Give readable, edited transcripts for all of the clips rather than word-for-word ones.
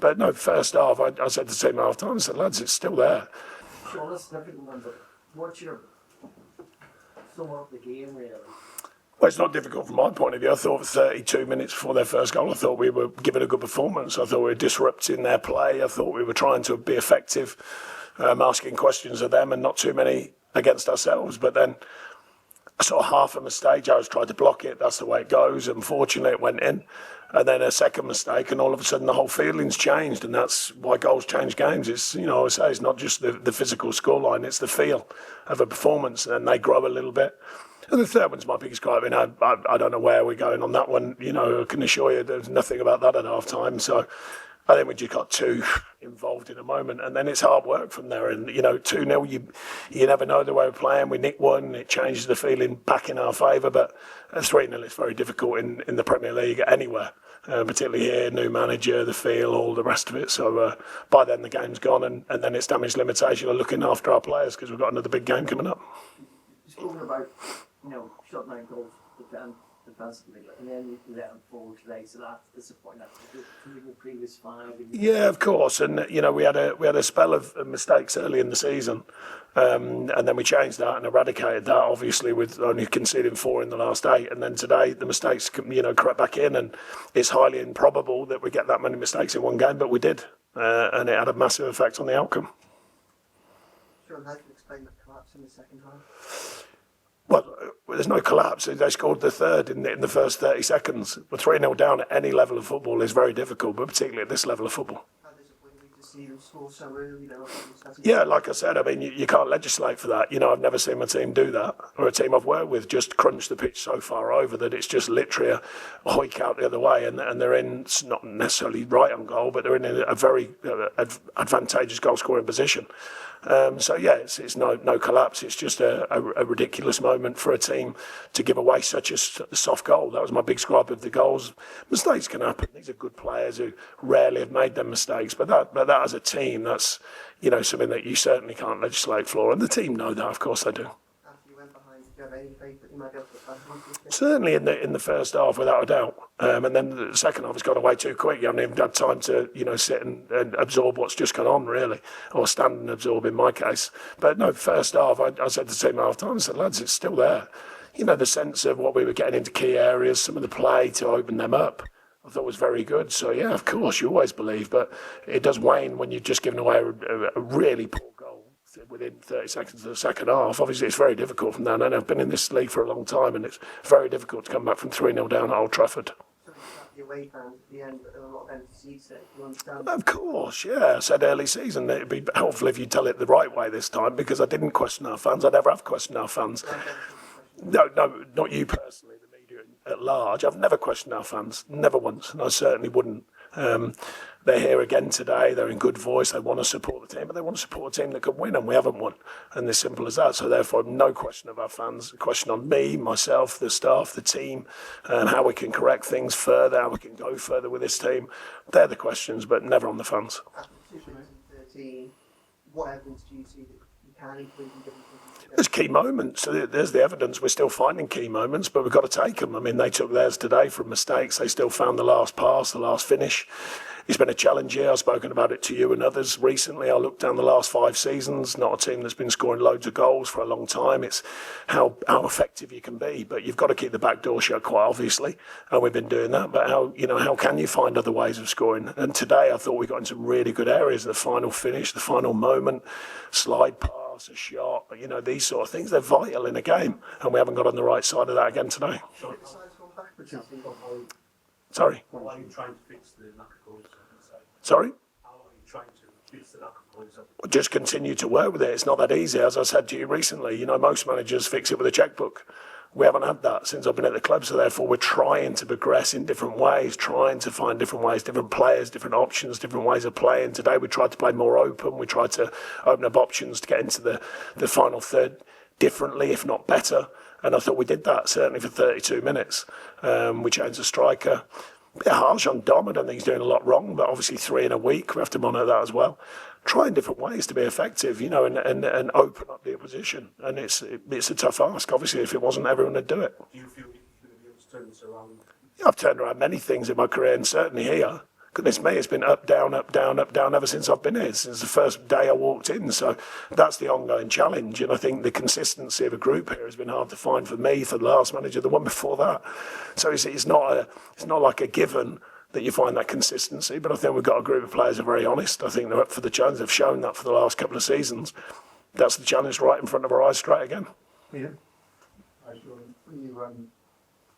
But no, first half, I said to the team at half time, I said, lads, it's still there. Sure, that's a difficult one, but what's your sum up the game, really? Well, it's not difficult from my point of view. I thought for 32 minutes before their first goal, I thought we were giving a good performance. I thought we were disrupting their play. I thought we were trying to be effective, asking questions of them and not too many against ourselves. But then I saw half a mistake. I was trying to block it. That's the way it goes. Unfortunately, it went in. And then a second mistake, and all of a sudden the whole feeling's changed, and that's why goals change games. It's, I always say, it's not just the physical scoreline, it's the feel of a performance, and they grow a little bit. And the third one's my biggest gripe. I mean, I don't know where we're going on that one. I can assure you there's nothing about that at half time. So I think we just got too involved in a moment, and then it's hard work from there. And 2-0, you never know the way we're playing. We nick one, it changes the feeling back in our favour. But 3-0 is very difficult in the Premier League anywhere, particularly here. New manager, the feel, all the rest of it. So by then the game's gone, and then it's damage limitation of looking after our players because we've got another big game coming up. Just talking about shutting down goals defensively, and then you let them fall today, so that's disappointing. That's the previous 5. Yeah, of course, and we had a spell of mistakes early in the season, and then we changed that and eradicated that. Obviously, with only conceding 4 in the last 8, and then today the mistakes crept back in, and it's highly improbable that we get that many mistakes in one game, but we did, and it had a massive effect on the outcome. Sure, how do you explain the collapse in the second half? Well, there's no collapse. They scored the third in the first 30 seconds. We're 3-0 down at any level of football is very difficult, but particularly at this level of football. How disappointing to see them score so early? Yeah, like I said, I mean, you can't legislate for that. I've never seen my team do that, or a team I've worked with just crunch the pitch so far over that it's just literally a hoik out the other way, and they're in, not necessarily right on goal, but they're in a very advantageous goal-scoring position. So yeah, it's no collapse. It's just a ridiculous moment for a team to give away such a soft goal. That was my big gripe of the goals. Mistakes can happen. These are good players who rarely have made them mistakes. But that as a team, that's something that you certainly can't legislate for. And the team know that, of course they do. After you went behind, did you have any faith that you might be able to get back? Certainly in the first half, without a doubt. And then the second half has gone away too quick. You haven't even had time to sit and absorb what's just gone on, really, or stand and absorb in my case. But no, first half, I said to the team at half time, I said, lads, it's still there. The sense of what we were getting into key areas, some of the play to open them up, I thought was very good. So yeah, of course, you always believe, but it does wane when you've just given away a really poor goal within 30 seconds of the second half. Obviously, it's very difficult from there. And I've been in this league for a long time, and it's very difficult to come back from 3-0 down at Old Trafford. The away fans at the end, a lot of empty seats there. You understand? Of course, yeah. I said early season it'd be helpful if you tell it the right way this time, because I didn't question our fans. I never have questioned our fans. No, not you personally, the media at large. I've never questioned our fans, never once, and I certainly wouldn't. They're here again today. They're in good voice. They want to support the team, but they want to support a team that can win, and we haven't won. And as simple as that. So therefore, no question of our fans. A question on me, myself, the staff, the team, and how we can correct things further, how we can go further with this team. They're the questions, but never on the fans. After 2013, what evidence do you see that you can improve and different things? There's key moments. There's the evidence. We're still finding key moments, but we've got to take them. I mean, they took theirs today from mistakes. They still found the last pass, the last finish. It's been a challenge year. I've spoken about it to you and others recently. I looked down the last 5 seasons, not a team that's been scoring loads of goals for a long time. It's how effective you can be, but you've got to keep the back door shut, quite obviously, and we've been doing that. But how can you find other ways of scoring? And today I thought we got into really good areas. The final finish, the final moment, slide pass, a shot, these sort of things. They're vital in a game, and we haven't got on the right side of that again today. Sorry? How are you trying to fix the lack of goals? Sorry? How are you trying to fix the lack of goals? Just continue to work with it. It's not that easy. As I said to you recently, most managers fix it with a checkbook. We haven't had that since I've been at the club, so therefore we're trying to progress in different ways, trying to find different ways, different players, different options, different ways of playing. Today we tried to play more open. We tried to open up options to get into the final third differently, if not better. And I thought we did that, certainly for 32 minutes. We changed the striker. A bit harsh on Dom. I don't think he's doing a lot wrong, but obviously 3 in a week. We have to monitor that as well. Trying different ways to be effective, and open up the opposition. And it's a tough ask. Obviously, if it wasn't, everyone would do it. Do you feel you're going to be able to turn this around? Yeah, I've turned around many things in my career, and certainly here. goodness me, it's been up, down, up, down, up, down ever since I've been here, since the first day I walked in. So that's the ongoing challenge. And I think the consistency of a group here has been hard to find for me, for the last manager, the one before that. So it's not like a given that you find that consistency. But I think we've got a group of players who are very honest. I think they're up for the challenge. They've shown that for the last couple of seasons. That's the challenge right in front of our eyes straight again. Yeah.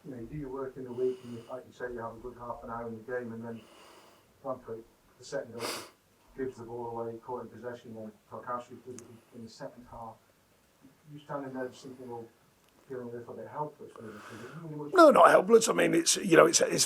You do your work in the week, and like you say, you have a good half an hour in the game, and then frankly, the second half gives the ball away, caught in possession, then Takashi did it in the second half. You standing there just thinking, well, feeling a little bit helpless. No, not helpless. I mean, it's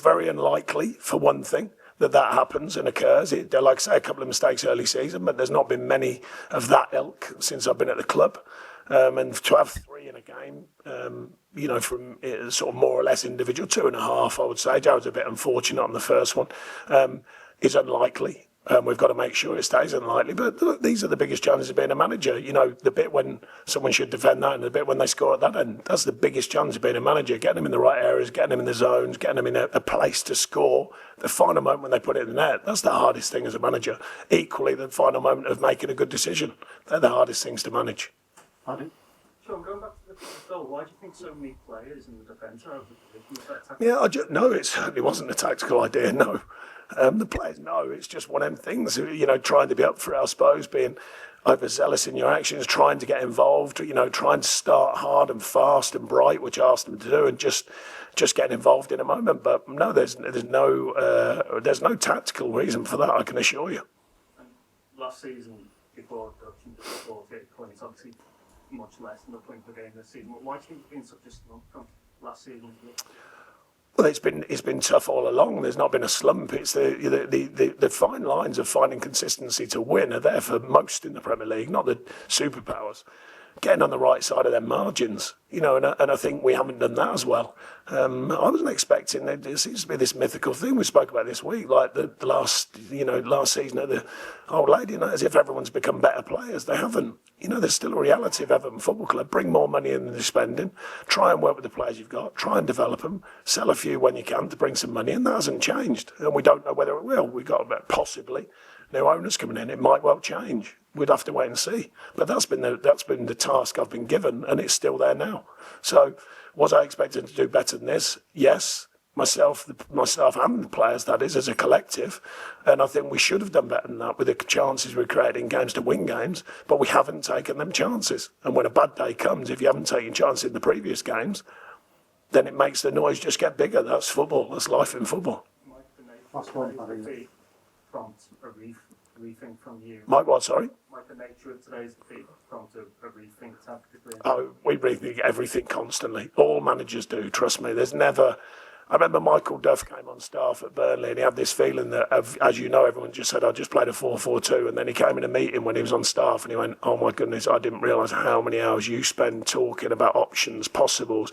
very unlikely, for one thing, that happens and occurs. Like I say, a couple of mistakes early season, but there's not been many of that ilk since I've been at the club. And to have 3 in a game, from sort of more or less individual, 2.5, I would say. Joe's a bit unfortunate on the first one, is unlikely. We've got to make sure it stays unlikely. But look, these are the biggest challenges of being a manager. The bit when someone should defend that and the bit when they score at that end, that's the biggest challenge of being a manager, getting them in the right areas, getting them in the zones, getting them in a place to score. The final moment when they put it in the net, that's the hardest thing as a manager. Equally, the final moment of making a good decision. They're the hardest things to manage. Pardon? Sean, going back to the goal, why do you think so many players in the defence are out of the position? No, it certainly wasn't a tactical idea, no. The players know, it's just one of them things, trying to be up for it, I suppose, being overzealous in your actions, trying to get involved, trying to start hard and fast and bright, which I asked them to do, and just getting involved in a moment. But no, there's no tactical reason for that, I can assure you. And last season, before it points, obviously much less than the point per game this season. Why do you think it's been such a slump from last season? Well, it's been tough all along. There's not been a slump. It's the fine lines of finding consistency to win are there for most in the Premier League, not the superpowers. Getting on the right side of their margins, and I think we haven't done that as well. I wasn't expecting there seems to be this mythical thing we spoke about this week, like the last season of the old lady, as if everyone's become better players. They haven't. There's still a reality of Everton Football Club. Bring more money in than you're spending. Try and work with the players you've got. Try and develop them. Sell a few when you can to bring some money, and that hasn't changed. And we don't know whether it will. We've got possibly new owners coming in. It might well change. We'd have to wait and see. But that's been the task I've been given, and it's still there now. So, was I expected to do better than this? Yes. Myself and the players, that is, as a collective. And I think we should have done better than that with the chances we created in games to win games, but we haven't taken them chances. And when a bad day comes, if you haven't taken chances in the previous games, then it makes the noise just get bigger. That's football. That's life in football. Might prompt a rethink from you. Might what, sorry? Might the nature of today's defeat prompt a rethink tactically? Oh, we rethink everything constantly. All managers do, trust me. There's never... I remember Michael Duff came on staff at Burnley and he had this feeling that, as you know, everyone just said, I just played a 4-4-2. And then he came in a meeting when he was on staff and he went, oh my goodness, I didn't realise how many hours you spend talking about options, possibles,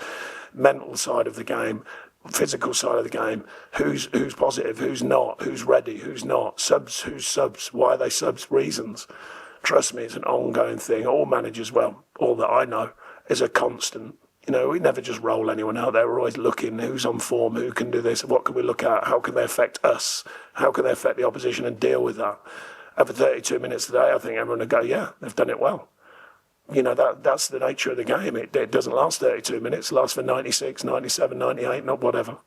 mental side of the game, physical side of the game, who's positive, who's not, who's ready, who's not, who's subs, why are they subs, reasons. Trust me, it's an ongoing thing. All managers, well, all that I know, is a constant. We never just roll anyone out there. We're always looking who's on form, who can do this, what can we look at, how can they affect us, how can they affect the opposition and deal with that. Over 32 minutes today, I think everyone would go, yeah, they've done it well. That's the nature of the game. It doesn't last 32 minutes, it lasts for 96, 97, 98, not whatever.